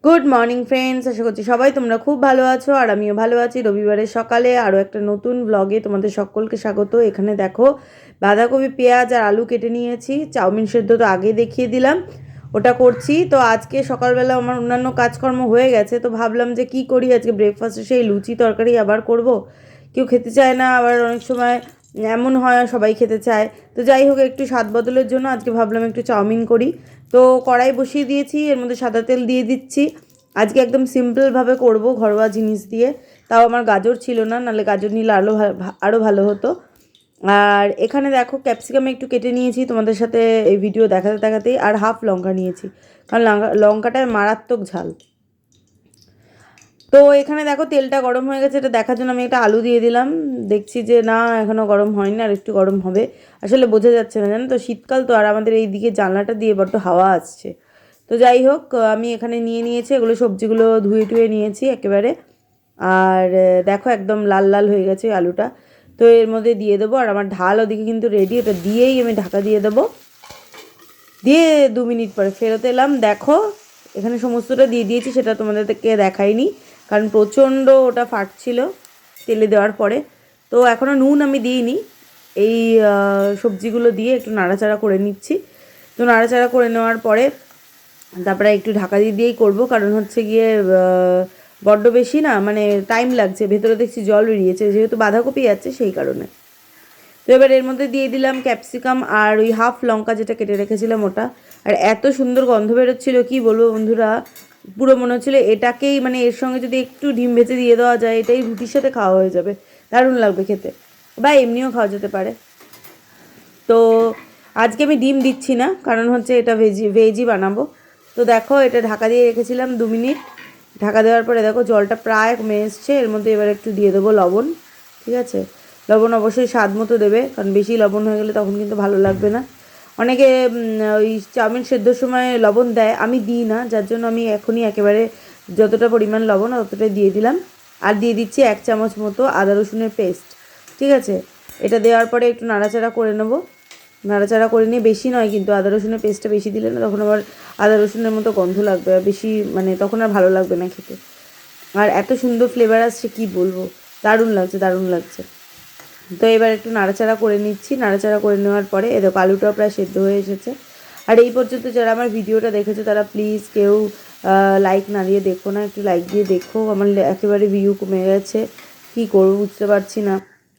Good morning friends, আশা করছি সবাই তোমরা খুব ভালো আছো আর আমিও ভালো আছি। রবিবারের সকালে আরও একটা নতুন ব্লগে তোমাদের সকলকে স্বাগত। এখানে দেখো বাঁধাকপি, পেঁয়াজ আর আলু কেটে নিয়েছি। চাউমিন সেদ্ধ তো আগে দেখিয়ে দিলাম, ওটা করছি। তো আজকে সকালবেলা আমার অন্যান্য কাজকর্ম হয়ে গেছে, তো ভাবলাম যে কি করি আজকে ব্রেকফাস্টে, সেই লুচি তরকারি আবার করব। কেউ খেতে চায় না, আবার অনেক সময় এমন হয় সবাই খেতে চায়। তো যাই হোক, একটু স্বাদ বদলের জন্য আজকে ভাবলাম একটু চাউমিন করি। তো কড়াই বসিয়ে দিয়েছি, এর মধ্যে সাদা তেল দিয়ে দিচ্ছি। আজকে একদম সিম্পলভাবে করব, ঘরোয়া জিনিস দিয়ে। তাও আমার গাজর ছিল না, নাহলে গাজর নিলে আরও ভালো হতো। আর এখানে দেখো ক্যাপসিকাম একটু কেটে নিয়েছি তোমাদের সাথে এই ভিডিও দেখাতে দেখাতেই। আর হাফ লঙ্কা নিয়েছি, কারণ লঙ্কাটার মারাত্মক ঝাল। তো এখানে দেখো তেলটা গরম হয়ে গেছে, এটা দেখার জন্য আমি একটা আলু দিয়ে দিলাম। দেখছি যে না, এখনও গরম হয়নি, আর একটু গরম হবে। আসলে বোঝা যাচ্ছে না, জানো তো, শীতকাল তো, আর আমাদের এই দিকে জানলাটা দিয়ে বড্ড হাওয়া আসছে। তো যাই হোক, আমি এখানে নিয়ে নিয়েছি এগুলো, সবজিগুলো ধুয়ে টুয়ে নিয়েছি একেবারে। আর দেখো একদম লাল লাল হয়ে গেছে আলুটা। তো এর মধ্যে দিয়ে দেবো, আর আমার ঢাল ওদিকে কিন্তু রেডি, ওটা দিয়েই আমি ঢাকা দিয়ে দেবো। দিয়ে 2 মিনিট পরে ফেরত এলাম। দেখো এখানে সমস্তটা দিয়ে দিয়েছি, সেটা তোমাদেরকে দেখাইনি, কারণ প্রচণ্ড ওটা ফাটছিল তেলে দেওয়ার পরে। তো এখনও নুন আমি দিইনি। এই সবজিগুলো দিয়ে একটু নাড়াচাড়া করে নিচ্ছি। তো নাড়াচাড়া করে নেওয়ার পরে তারপরে একটু ঢাকা দিয়েই করব, কারণ হচ্ছে গিয়ে বড্ড বেশি না, মানে টাইম লাগছে। ভেতরে দেখছি জল বেরিয়েছে, যেহেতু বাঁধাকপি আছে সেই কারণে। তো এবার এর মধ্যে দিয়ে দিলাম ক্যাপসিকাম আর ওই হাফ লঙ্কা যেটা কেটে রেখেছিলাম ওটা। আর এত সুন্দর গন্ধ বেরোচ্ছিলো, কি বলবো বন্ধুরা, পুরো মনে হচ্ছিলো এটাকেই, মানে এর সঙ্গে যদি একটু ডিম ভেজে দিয়ে দেওয়া যায়, এটাই রুটির সাথে খাওয়া হয়ে যাবে, দারুণ লাগবে খেতে, বা এমনিও খাওয়া যেতে পারে। তো আজকে আমি ডিম দিচ্ছি না, কারণ হচ্ছে এটা ভেজই বানাবো। তো দেখো এটা ঢাকা দিয়ে রেখেছিলাম 2 মিনিট। ঢাকা দেওয়ার পরে দেখো জলটা প্রায় কমে এসছে। এর মধ্যে এবার একটু দিয়ে দেবো লবণ। ঠিক আছে, লবণ অবশ্যই স্বাদ মতো দেবে, কারণ বেশি লবণ হয়ে গেলে তখন কিন্তু ভালো লাগবে না। অনেকে ওই চাউমিন সেদ্ধর সময় লবণ দেয়, আমি দিই না, যার জন্য আমি এখনই একেবারে যতটা পরিমাণ লবণ ততটাই দিয়ে দিলাম। আর দিয়ে দিচ্ছি 1 চামচ মতো আদা রসুনের পেস্ট। ঠিক আছে, এটা দেওয়ার পরে একটু নাড়াচাড়া করে নেবো। নাড়াচাড়া করে নিয়ে, বেশি নয় কিন্তু, আদা রসুনের পেস্টটা বেশি দিলে না তখন আবার আদা রসুনের মতো গন্ধ লাগবে, আর বেশি মানে তখন আর ভালো লাগবে না খেতে। আর এত সুন্দর ফ্লেভার আসছে কি বলবো, দারুণ লাগছে দারুণ লাগছে। তো এবার একটু নাড়াচাড়া করে নিচ্ছি। নাড়াচাড়া করে নেওয়ার পরে এদের আলুটাও প্রায় সেদ্ধ হয়ে এসেছে। আর এই পর্যন্ত যারা আমার ভিডিওটা দেখেছো তারা প্লিজ কেউ লাইক না দিয়ে দেখো না, একটু লাইক দিয়ে দেখো। আমার একেবারে ভিউ কমে গেছে, কী করবো বুঝতে পারছি না।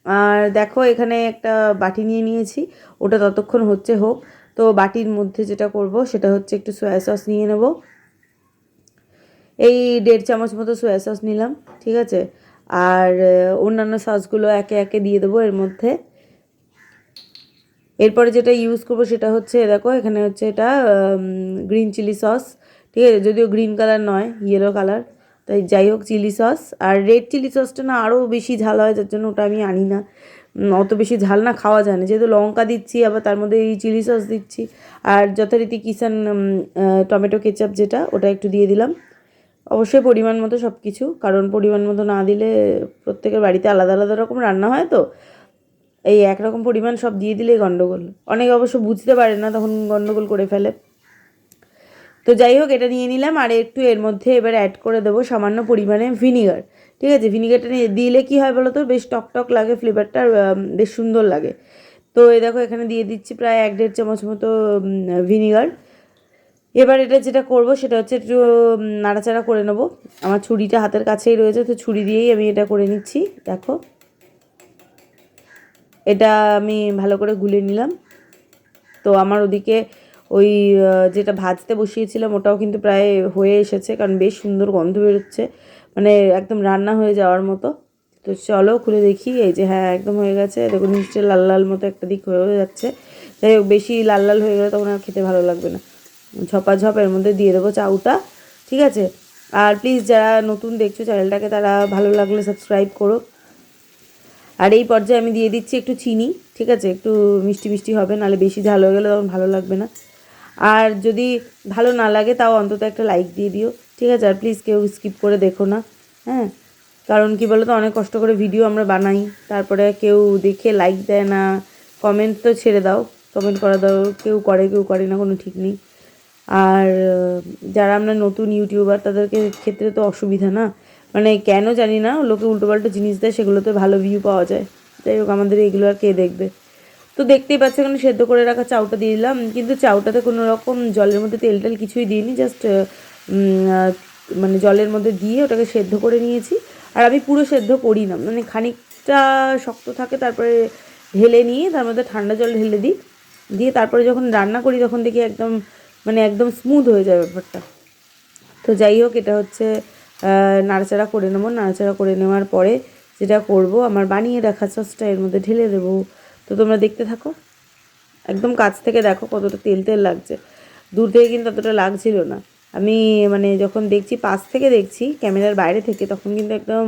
আর দেখো এখানে একটা বাটি নিয়ে নিয়েছি, ওটা ততক্ষণ হচ্ছে হোক। তো বাটির মধ্যে যেটা করব সেটা হচ্ছে একটু সয়া সস নিয়ে নেব। এই 1.5 চামচ মতো সয়া সস নিলাম। ঠিক আছে, আর অন্যান্য সসগুলো একে একে দিয়ে দেবো এর মধ্যে। এরপরে যেটা ইউজ করবো সেটা হচ্ছে, দেখো এখানে হচ্ছে এটা গ্রিন চিলি সস। ঠিক আছে, যদিও গ্রিন কালার নয়, ইয়েলো কালার, তাই যাই হোক চিলি সস। আর রেড চিলি সসটা না আরও বেশি ঝাল হয়, যার জন্য ওটা আমি আনি না। অত বেশি ঝাল না খাওয়া যায় না, যেহেতু লঙ্কা দিচ্ছি, আবার তার মধ্যে এই চিলি সস দিচ্ছি। আর যথারীতি কিষান টমেটো কেচাপ যেটা, ওটা একটু দিয়ে দিলাম। অবশ্যই পরিমাণ মতো সব কিছু, কারণ পরিমাণ মতো না দিলে প্রত্যেকের বাড়িতে আলাদা আলাদা রকম রান্না হয়, তো এই একরকম পরিমাণ সব দিয়ে দিলেই গন্ডগোল। অনেকে অবশ্য বুঝতে পারে না, তখন গন্ডগোল করে ফেলে। তো যাই হোক, এটা নিয়ে নিলাম। আর একটু এর মধ্যে এবার অ্যাড করে দেবো সামান্য পরিমাণে ভিনিগার। ঠিক আছে, ভিনিগারটা দিলে কী হয় বলো তো, বেশ টক টক লাগে ফ্লেভারটা, বেশ সুন্দর লাগে। তো এই দেখো এখানে দিয়ে দিচ্ছি প্রায় 1-1.5 চামচ মতো ভিনিগার। এবার এটা যেটা করব সেটা হচ্ছে একটু নাড়াচাড়া করে নেবো। আমার ছুরিটা হাতের কাছেই রয়েছে, তো ছুরি দিয়েই আমি এটা করে নিচ্ছি। দেখো এটা আমি ভালো করে গুলে নিলাম। তো আমার ওদিকে ওই যেটা ভাজতে বসিয়েছিলাম ওটাও কিন্তু প্রায় হয়ে এসেছে, কারণ বেশ সুন্দর গন্ধ বেরোচ্ছে, মানে একদম রান্না হয়ে যাওয়ার মতো। তো চলো খুলে দেখি। এই যে হ্যাঁ, একদম হয়ে গেছে, দেখুন নিশ্চয়ই লাল লাল মতো একটা দিক হয়ে যাচ্ছে। যাই হোক, বেশি লাল লাল হয়ে গেলে তখন আর খেতে ভালো লাগবে না। ঝপাঝপ এর মধ্যে দিয়ে দেবো চাউটা। ঠিক আছে, আর প্লিজ যারা নতুন দেখছো চ্যানেলটাকে, তারা ভালো লাগলে সাবস্ক্রাইব করো। আর এই পর্যায়ে আমি দিয়ে দিচ্ছি একটু চিনি। ঠিক আছে, একটু মিষ্টি মিষ্টি হবে, নাহলে বেশি ঝাল হয়ে গেলে তখন ভালো লাগবে না। আর যদি ভালো না লাগে তাও অন্তত একটা লাইক দিয়ে দিও। ঠিক আছে, আর প্লিজ কেউ স্কিপ করে দেখো না। হ্যাঁ, কারণ কি বলো তো, অনেক কষ্ট করে ভিডিও আমরা বানাই, তারপরে কেউ দেখে লাইক দেয় না। কমেন্ট তো ছেড়ে দাও, কমেন্ট করা দাও, কেউ করে কেউ করে না, কোনো ঠিক নেই। আর যারা আমরা নতুন ইউটিউবার তাদেরকে ক্ষেত্রে তো অসুবিধা না, মানে কেন জানি না লোকে উল্টোপাল্টো জিনিস দেয়, সেগুলোতে ভালো ভিউ পাওয়া যায়। যাই হোক, আমাদের এগুলো আর কে দেখবে। তো দেখতেই পাচ্ছি এখানে সেদ্ধ করে রাখা চাউটা দিয়ে দিলাম, কিন্তু চাউটাতে কোনো রকম জলের মধ্যে তেল টেল কিছুই দিইনি, জাস্ট মানে জলের মধ্যে দিয়ে ওটাকে সেদ্ধ করে নিয়েছি। আর আমি পুরো সেদ্ধ করি না, মানে খানিকটা শক্ত থাকে, তারপরে ঢেলে নিয়ে তার মধ্যে ঠান্ডা জল ঢেলে দিই, দিয়ে তারপরে যখন রান্না করি তখন দেখি একদম মানে একদম স্মুথ হয়ে যায় ব্যাপারটা। তো যাই হোক, এটা হচ্ছে নাড়াচাড়া করে নেবো। নাড়াচাড়া করে নেওয়ার পরে যেটা করব, আমার বানিয়ে রাখা সসটা এর মধ্যে ঢেলে দেবো। তো তোমরা দেখতে থাকো, একদম কাছ থেকে দেখো কতটা তেল তেল লাগছে। দূর থেকে কিন্তু অতটা লাগছিল না। আমি মানে যখন দেখছি, পাশ থেকে দেখছি ক্যামেরার বাইরে থেকে, তখন কিন্তু একদম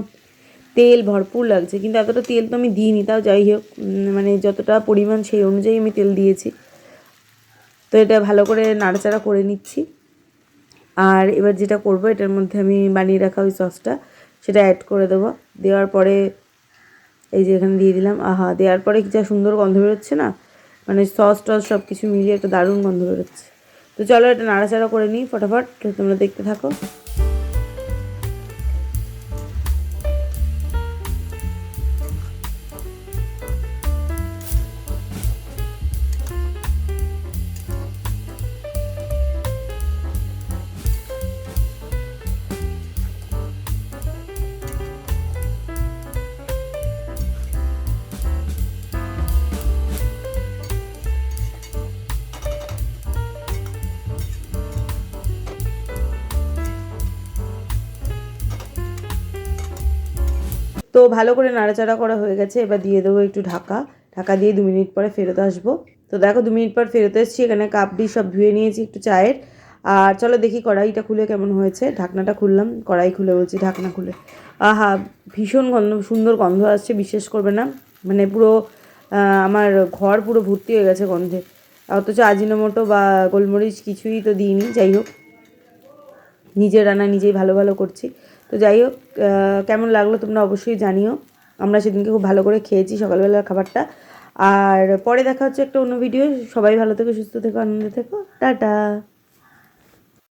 তেল ভরপুর লাগছে, কিন্তু এতটা তেল তো আমি দিইনি। তাও যাই হোক, মানে যতটা পরিমাণ সেই অনুযায়ী আমি তেল দিয়েছি। তো এটা ভালো করে নাড়াচাড়া করে নিচ্ছি। আর এবার যেটা করব, এটার মধ্যে আমি বানিয়ে রাখা ওই সসটা সেটা অ্যাড করে দেবো। দেওয়ার পরে এই যে এখানে দিয়ে দিলাম। আহা, দেওয়ার পরে কি যা সুন্দর গন্ধ বেরোচ্ছে না, মানে সস টস সব কিছু মিলিয়ে একটা দারুণ গন্ধ বেরোচ্ছে। তো চলো এটা নাড়াচাড়া করে নিই ফটাফট, তোমরা দেখতে থাকো। তো ভালো করে নাড়াচাড়া করা হয়ে গেছে, এবার দিয়ে দেবো একটু ঢাকা। ঢাকা দিয়ে 2 মিনিট পরে ফেরত আসবো। তো দেখো 2 মিনিট পর ফেরত এসেছি, এখানে কাপ দিয়ে সব ধুয়ে নিয়েছি একটু চায়ের। আর চলো দেখি কড়াইটা খুলে কেমন হয়েছে। ঢাকনাটা খুললাম, কড়াই খুলে বলছি, ঢাকনা খুলে। আহা, ভীষণ গন্ধ, সুন্দর গন্ধ আসছে, বিশ্বাস করবে না, মানে পুরো আমার ঘর পুরো ভর্তি হয়ে গেছে গন্ধে। অথচ আজিনোমোটো বা গোলমরিচ কিছুই তো দিইনি। যাই হোক, নিজের রান্না নিজেই ভালো ভালো করছি। তো যাই হোক, কেমন লাগলো তোমরা অবশ্যই জানিও। আমরা সেদিনকে খুব ভালো করে খেয়েছি সকালবেলার খাবারটা। আর পরে দেখা হচ্ছে একটা অন্য ভিডিও। সবাই ভালো থেকো, সুস্থ থেকো, আনন্দে থেকো, টাটা।